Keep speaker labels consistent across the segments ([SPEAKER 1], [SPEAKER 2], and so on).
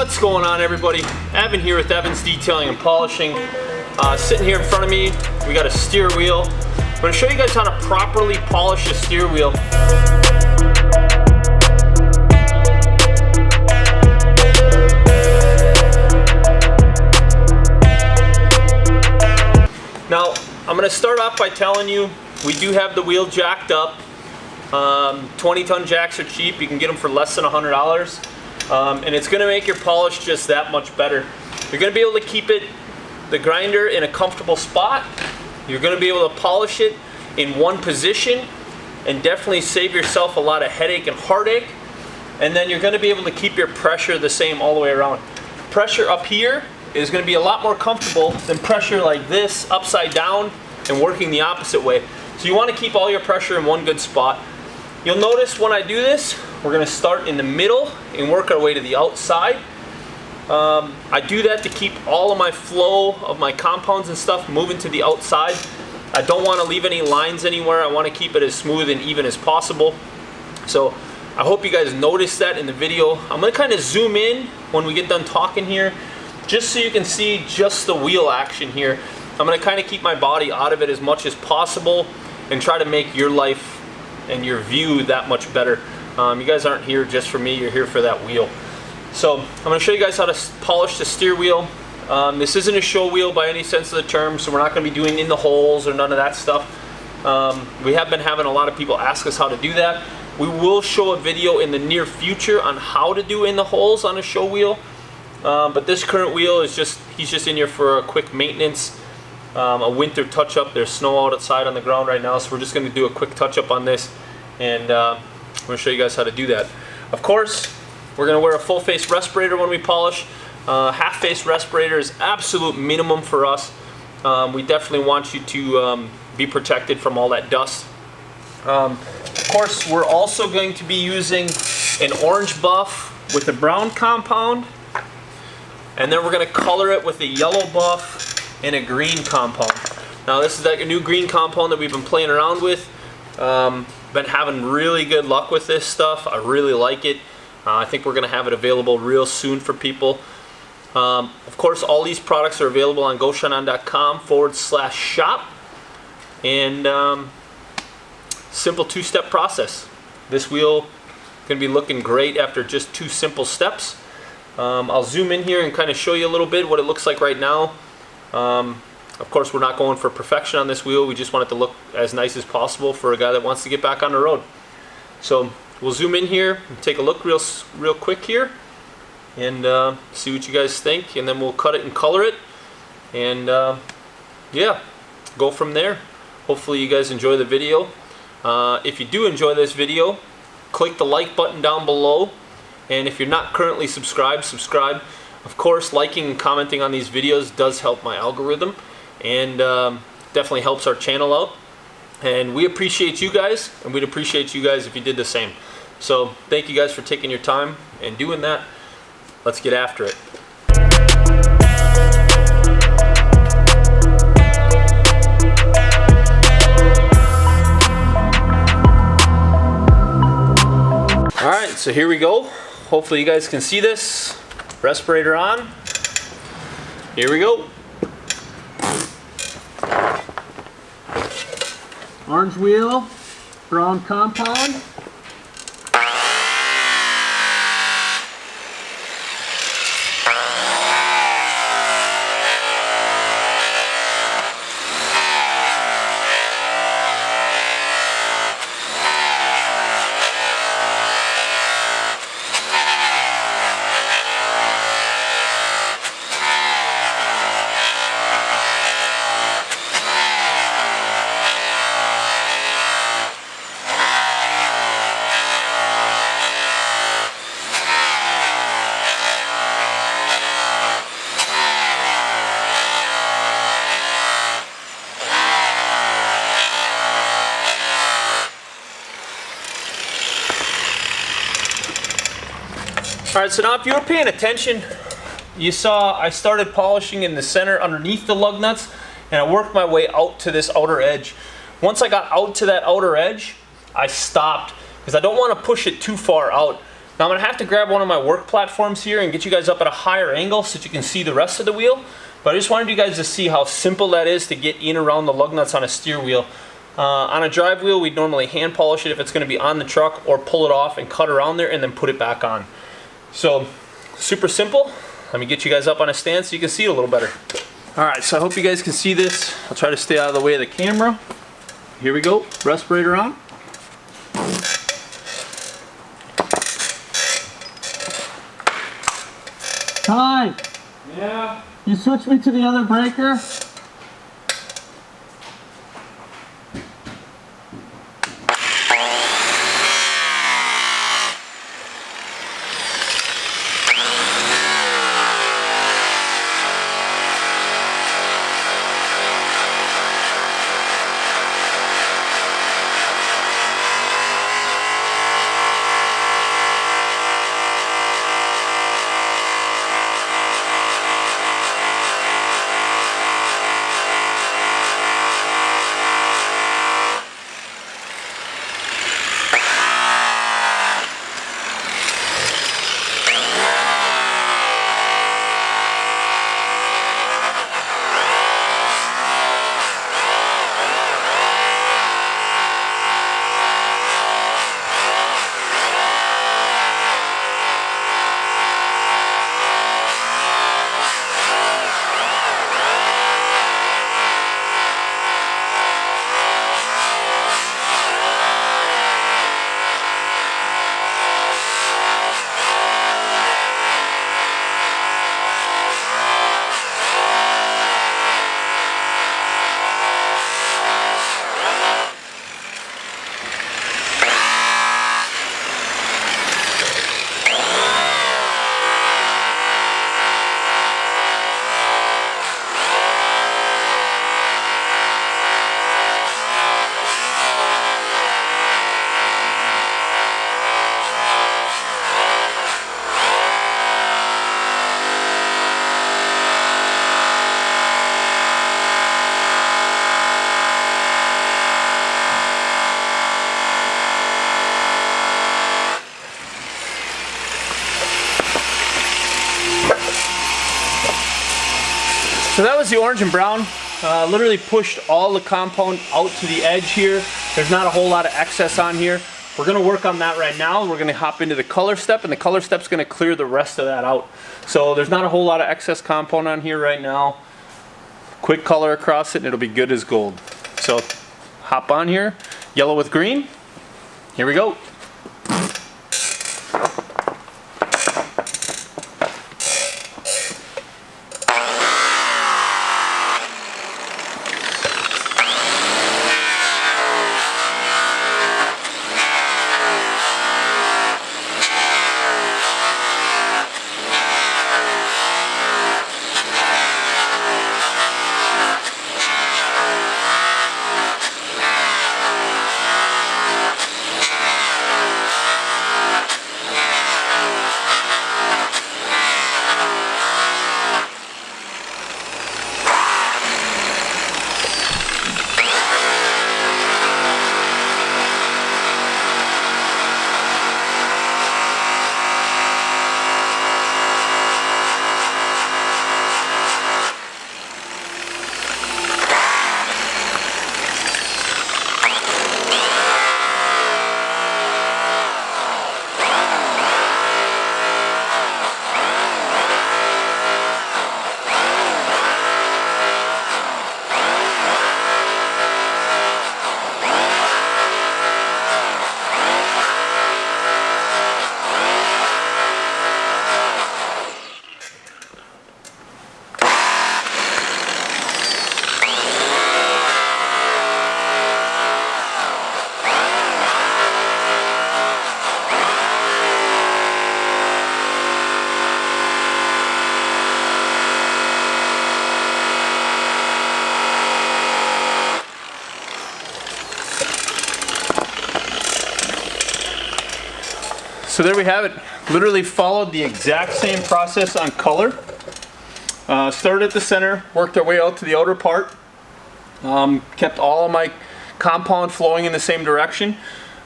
[SPEAKER 1] What's going on, everybody? Evan here with Evan's Detailing and Polishing. Sitting here in front of me, we got a steer wheel. I'm going to show you guys how to properly polish a steer wheel. Now, I'm going to start off by telling you we do have the wheel jacked up. 20-ton jacks are cheap. You can get them for less than $100. And it's going to make your polish just that much better. You're going to be able to keep the grinder in a comfortable spot. You're going to be able to polish it in one position and definitely save yourself a lot of headache and heartache. And then you're going to be able to keep your pressure the same all the way around. Pressure up here is going to be a lot more comfortable than pressure like this upside down and working the opposite way. So you want to keep all your pressure in one good spot. You'll notice when I do this, we're going to start in the middle and work our way to the outside. I do that to keep all of my flow of my compounds and stuff moving to the outside. I don't want to leave any lines anywhere. I want to keep it as smooth and even as possible. So I hope you guys noticed that in the video. I'm going to kind of zoom in when we get done talking here, just so you can see just the wheel action here. I'm going to kind of keep my body out of it as much as possible and try to make your life and your view that much better. You guys aren't here just for me, you're here for that wheel. So I'm going to show you guys how to polish the steer wheel. This isn't a show wheel by any sense of the term, so we're not going to be doing in the holes or none of that stuff. We have been having a lot of people ask us how to do that. We will show a video in the near future on how to do in the holes on a show wheel. But this current wheel is he's just in here for a quick maintenance, a winter touch-up. There's snow outside on the ground right now, so we're just going to do a quick touch-up on this, and I'm going to show you guys how to do that. Of course, we're going to wear a full-face respirator when we polish. Half-face respirator is absolute minimum for us. We definitely want you to be protected from all that dust. Of course, we're also going to be using an orange buff with a brown compound, and then we're going to color it with a yellow buff and a green compound. Now this is like a new green compound that we've been playing around with. Been having really good luck with this stuff. I really like it. I think we're going to have it available real soon for people. Of course, all these products are available on GoShineOn.com/shop. And simple two-step process. This wheel can be looking great after just 2 simple steps. I'll zoom in here and kind of show you a little bit what it looks like right now. Of course, we're not going for perfection on this wheel. We just want it to look as nice as possible for a guy that wants to get back on the road. So we'll zoom in here and take a look real quick here and see what you guys think, and then we'll cut it and color it, and yeah, go from there. Hopefully you guys enjoy the video. If you do enjoy this video, click the like button down below, and if you're not currently subscribed, subscribe. Of course, liking and commenting on these videos does help my algorithm, and definitely helps our channel out. And we appreciate you guys, and we'd appreciate you guys if you did the same. So thank you guys for taking your time and doing that. Let's get after it. All right, so here we go. Hopefully you guys can see this. Respirator on. Here we go. Orange wheel, brown compound. Alright, so now if you were paying attention, you saw I started polishing in the center underneath the lug nuts, and I worked my way out to this outer edge. Once I got out to that outer edge, I stopped because I don't want to push it too far out. Now I'm gonna have to grab one of my work platforms here and get you guys up at a higher angle so that you can see the rest of the wheel. But I just wanted you guys to see how simple that is to get in around the lug nuts on a steer wheel. On a drive wheel, we'd normally hand polish it if it's gonna be on the truck, or pull it off and cut around there and then put it back on. So, super simple. Let me get you guys up on a stand so you can see it a little better. All right, so I hope you guys can see this. I'll try to stay out of the way of the camera. Here we go, respirator on.
[SPEAKER 2] Ty!
[SPEAKER 1] Yeah?
[SPEAKER 2] You switch me to the other breaker?
[SPEAKER 1] So that was the orange and brown. Literally pushed all the compound out to the edge here. There's not a whole lot of excess on here. We're gonna work on that right now. We're gonna hop into the color step, and the color step's gonna clear the rest of that out. So there's not a whole lot of excess compound on here right now. Quick color across it and it'll be good as gold. So hop on here, yellow with green. Here we go. So there we have it. Literally followed the exact same process on color. Started at the center, worked our way out to the outer part. Kept all of my compound flowing in the same direction.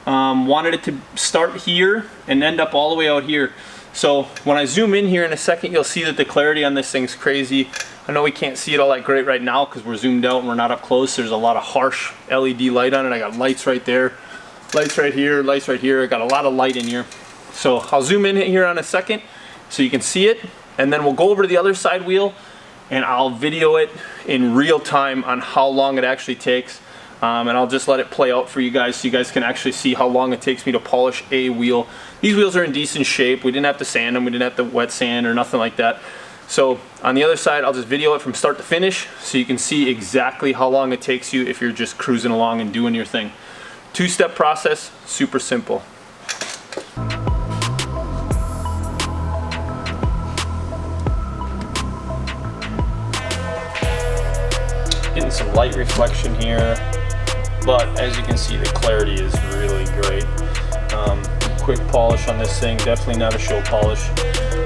[SPEAKER 1] Wanted it to start here and end up all the way out here. So when I zoom in here in a second, you'll see that the clarity on this thing's crazy. I know we can't see it all that great right now because we're zoomed out and we're not up close. There's a lot of harsh LED light on it. I got lights right there, lights right here, lights right here. I got a lot of light in here. So I'll zoom in here on a second so you can see it, and then we'll go over to the other side wheel and I'll video it in real time on how long it actually takes. And I'll just let it play out for you guys so you guys can actually see how long it takes me to polish a wheel. These wheels are in decent shape. We didn't have to sand them. We didn't have to wet sand or nothing like that. So on the other side, I'll just video it from start to finish so you can see exactly how long it takes you if you're just cruising along and doing your thing. Two-step process, super simple. Getting some light reflection here. But as you can see, the clarity is really great. Quick polish on this thing, definitely not a show polish.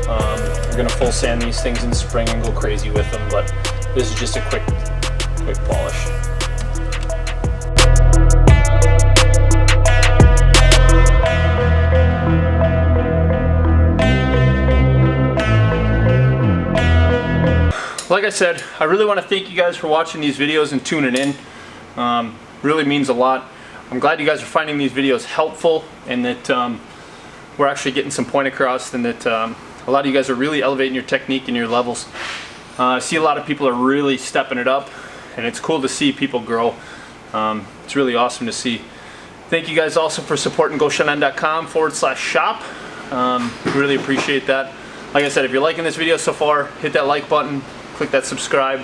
[SPEAKER 1] We're gonna full sand these things in spring and go crazy with them, but this is just a quick polish. Like I said, I really want to thank you guys for watching these videos and tuning in. Really means a lot. I'm glad you guys are finding these videos helpful and that we're actually getting some point across, and that a lot of you guys are really elevating your technique and your levels. I see a lot of people are really stepping it up, and it's cool to see people grow. It's really awesome to see. Thank you guys also for supporting GoShine.com/shop. Really appreciate that. Like I said, if you're liking this video so far, hit that like button, click that subscribe,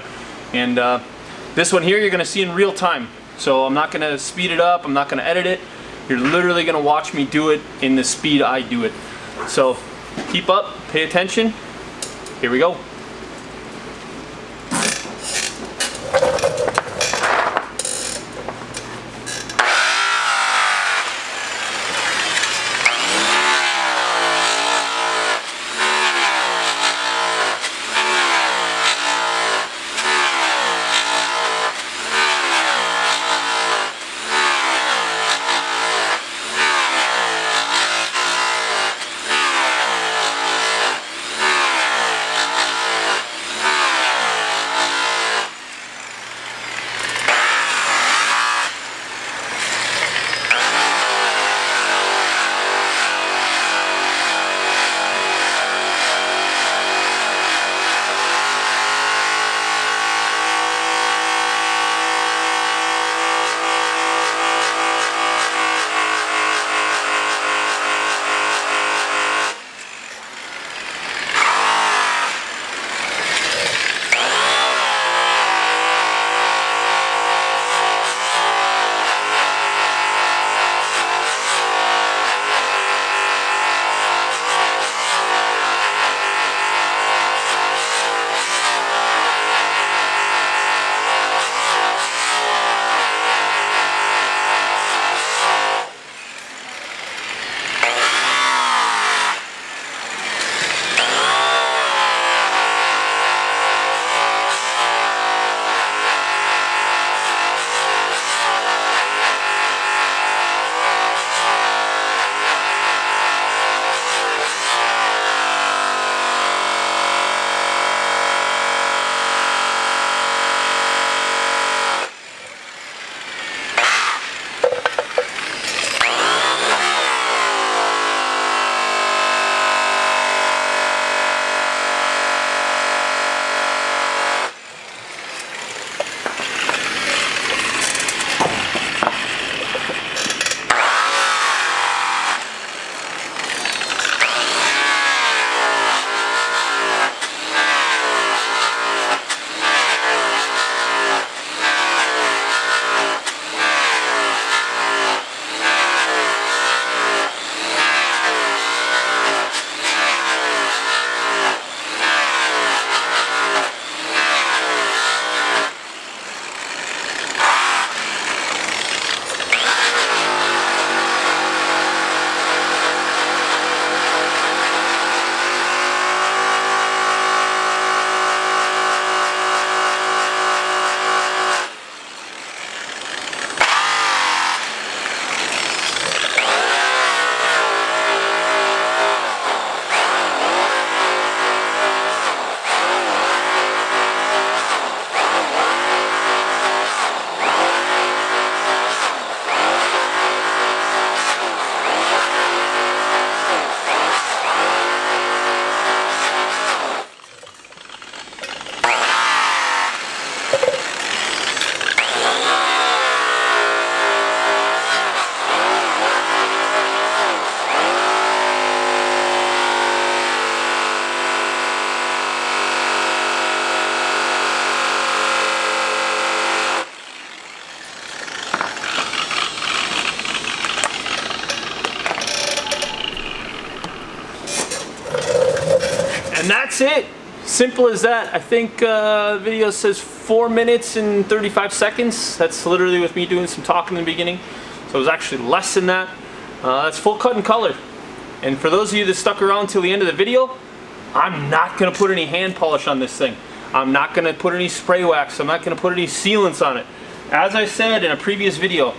[SPEAKER 1] and this one here you're going to see in real time. So I'm not going to speed it up, I'm not going to edit it. You're literally going to watch me do it in the speed I do it. So keep up, pay attention, here we go. And that's it. Simple as that. I think the video says 4 minutes and 35 seconds. That's literally with me doing some talking in the beginning. So it was actually less than that. That's full cut and color. And for those of you that stuck around till the end of the video, I'm not gonna put any hand polish on this thing. I'm not gonna put any spray wax. I'm not gonna put any sealants on it. As I said in a previous video,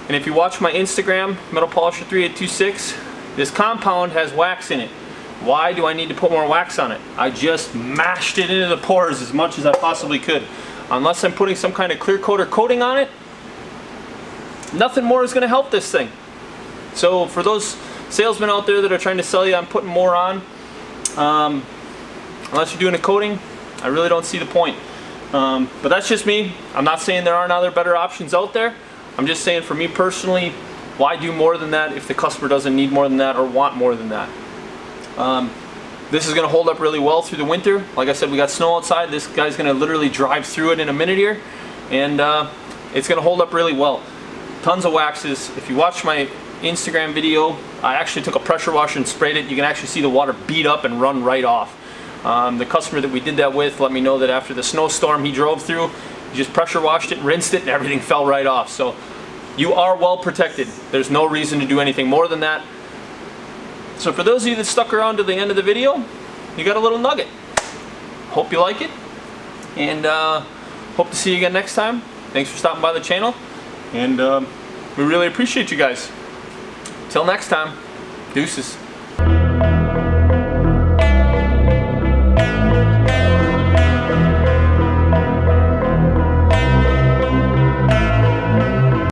[SPEAKER 1] and if you watch my Instagram, Metal Polisher 3826, this compound has wax in it. Why do I need to put more wax on it? I just mashed it into the pores as much as I possibly could. Unless I'm putting some kind of clear coat or coating on it, nothing more is going to help this thing. So for those salesmen out there that are trying to sell you I'm putting more on, unless you're doing a coating, I really don't see the point. But that's just me. I'm not saying there aren't other better options out there. I'm just saying for me personally, why do more than that if the customer doesn't need more than that or want more than that? This is going to hold up really well through the winter. Like I said, we got snow outside. This guy's going to literally drive through it in a minute here, and it's going to hold up really well. Tons of waxes. If you watch my Instagram video, I actually took a pressure washer and sprayed it. You can actually see the water beat up and run right off. The customer that we did that with let me know that after the snowstorm he drove through, he just pressure washed it, rinsed it, and everything fell right off. So you are well protected. There's no reason to do anything more than that. So for those of you that stuck around to the end of the video, you got a little nugget. Hope you like it, and hope to see you again next time. Thanks for stopping by the channel, and we really appreciate you guys. Till next time, deuces.